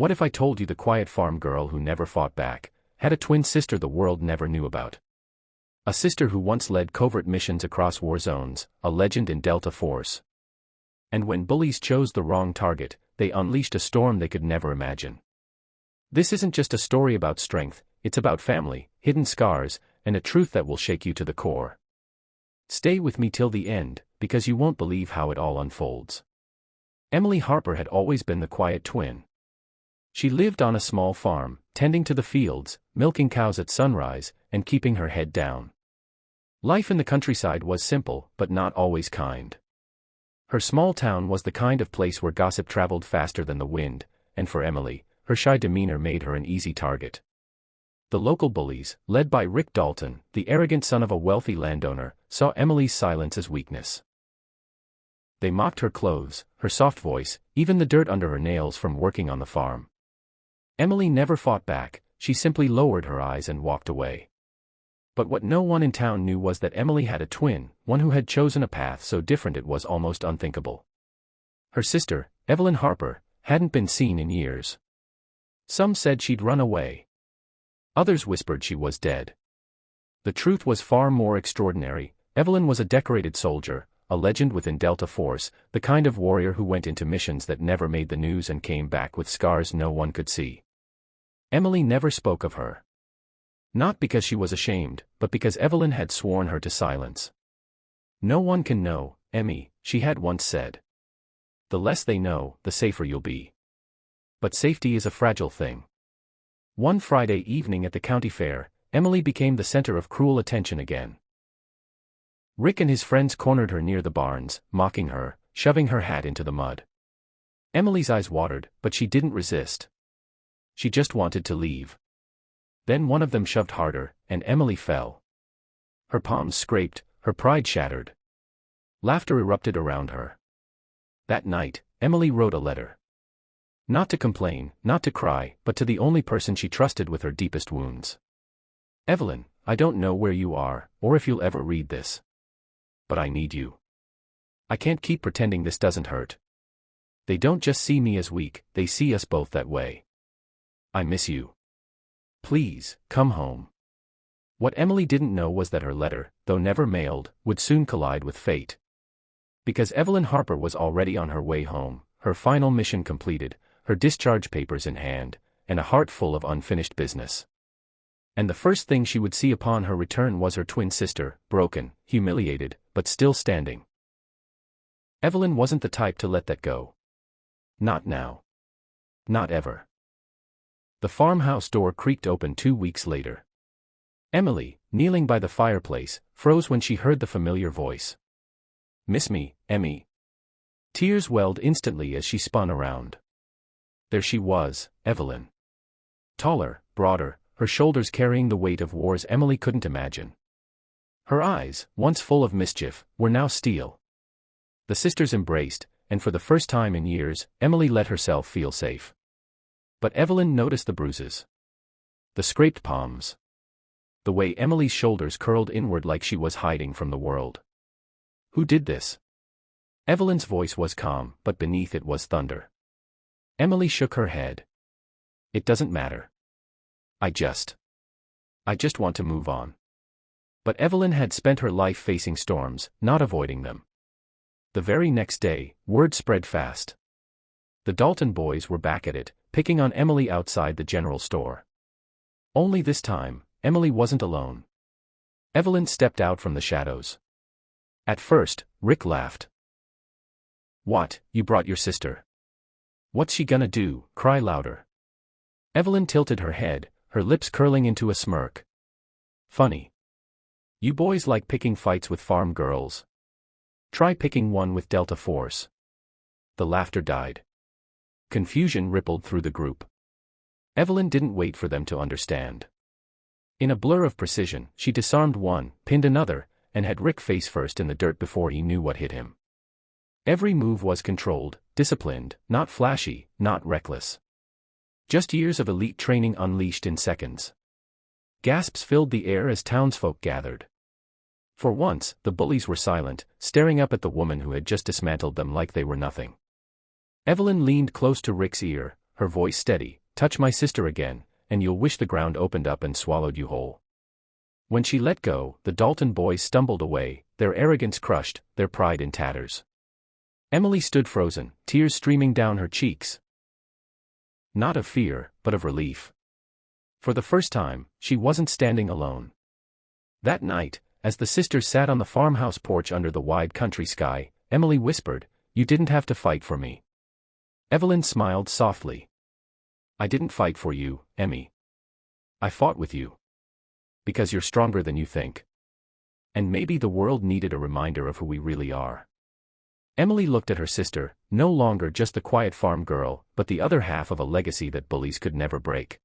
What if I told you the quiet farm girl who never fought back had a twin sister the world never knew about? A sister who once led covert missions across war zones, a legend in Delta Force. And when bullies chose the wrong target, they unleashed a storm they could never imagine. This isn't just a story about strength, it's about family, hidden scars, and a truth that will shake you to the core. Stay with me till the end, because you won't believe how it all unfolds. Emily Harper had always been the quiet twin. She lived on a small farm, tending to the fields, milking cows at sunrise, and keeping her head down. Life in the countryside was simple, but not always kind. Her small town was the kind of place where gossip traveled faster than the wind, and for Emily, her shy demeanor made her an easy target. The local bullies, led by Rick Dalton, the arrogant son of a wealthy landowner, saw Emily's silence as weakness. They mocked her clothes, her soft voice, even the dirt under her nails from working on the farm. Emily never fought back, she simply lowered her eyes and walked away. But what no one in town knew was that Emily had a twin, one who had chosen a path so different it was almost unthinkable. Her sister, Evelyn Harper, hadn't been seen in years. Some said she'd run away. Others whispered she was dead. The truth was far more extraordinary. Evelyn was a decorated soldier, a legend within Delta Force, the kind of warrior who went into missions that never made the news and came back with scars no one could see. Emily never spoke of her. Not because she was ashamed, but because Evelyn had sworn her to silence. "No one can know, Emmy," she had once said. "The less they know, the safer you'll be." But safety is a fragile thing. One Friday evening at the county fair, Emily became the center of cruel attention again. Rick and his friends cornered her near the barns, mocking her, shoving her hat into the mud. Emily's eyes watered, but she didn't resist. She just wanted to leave. Then one of them shoved harder, and Emily fell. Her palms scraped, her pride shattered. Laughter erupted around her. That night, Emily wrote a letter. Not to complain, not to cry, but to the only person she trusted with her deepest wounds. "Evelyn, I don't know where you are, or if you'll ever read this. But I need you. I can't keep pretending this doesn't hurt. They don't just see me as weak, they see us both that way. I miss you. Please, come home." What Emily didn't know was that her letter, though never mailed, would soon collide with fate. Because Evelyn Harper was already on her way home, her final mission completed, her discharge papers in hand, and a heart full of unfinished business. And the first thing she would see upon her return was her twin sister, broken, humiliated, but still standing. Evelyn wasn't the type to let that go. Not now. Not ever. The farmhouse door creaked open 2 weeks later. Emily, kneeling by the fireplace, froze when she heard the familiar voice. "Miss me, Emmy?" Tears welled instantly as she spun around. There she was, Evelyn. Taller, broader, her shoulders carrying the weight of wars Emily couldn't imagine. Her eyes, once full of mischief, were now steel. The sisters embraced, and for the first time in years, Emily let herself feel safe. But Evelyn noticed the bruises. The scraped palms. The way Emily's shoulders curled inward like she was hiding from the world. Who did this? Evelyn's voice was calm, but beneath it was thunder. Emily shook her head. "It doesn't matter. I just want to move on." But Evelyn had spent her life facing storms, not avoiding them. The very next day, word spread fast. The Dalton boys were back at it, picking on Emily outside the general store. Only this time, Emily wasn't alone. Evelyn stepped out from the shadows. At first, Rick laughed. "What, you brought your sister? What's she gonna do, cry louder?" Evelyn tilted her head, her lips curling into a smirk. "Funny. You boys like picking fights with farm girls. Try picking one with Delta Force." The laughter died. Confusion rippled through the group. Evelyn didn't wait for them to understand. In a blur of precision, she disarmed one, pinned another, and had Rick face first in the dirt before he knew what hit him. Every move was controlled, disciplined, not flashy, not reckless. Just years of elite training unleashed in seconds. Gasps filled the air as townsfolk gathered. For once, the bullies were silent, staring up at the woman who had just dismantled them like they were nothing. Evelyn leaned close to Rick's ear, her voice steady, touch my sister again, and you'll wish the ground opened up and swallowed you whole. When she let go, the Dalton boys stumbled away, their arrogance crushed, their pride in tatters. Emily stood frozen, tears streaming down her cheeks. Not of fear, but of relief. For the first time, she wasn't standing alone. That night, as the sisters sat on the farmhouse porch under the wide country sky, Emily whispered, "You didn't have to fight for me." Evelyn smiled softly. "I didn't fight for you, Emmy. I fought with you. Because you're stronger than you think. And maybe the world needed a reminder of who we really are." Emily looked at her sister, no longer just the quiet farm girl, but the other half of a legacy that bullies could never break.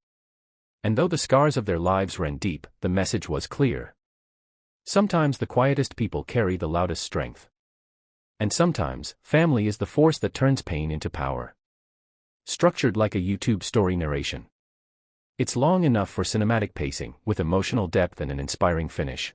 And though the scars of their lives ran deep, the message was clear. Sometimes the quietest people carry the loudest strength. And sometimes, family is the force that turns pain into power. Structured like a YouTube story narration. It's long enough for cinematic pacing, with emotional depth and an inspiring finish.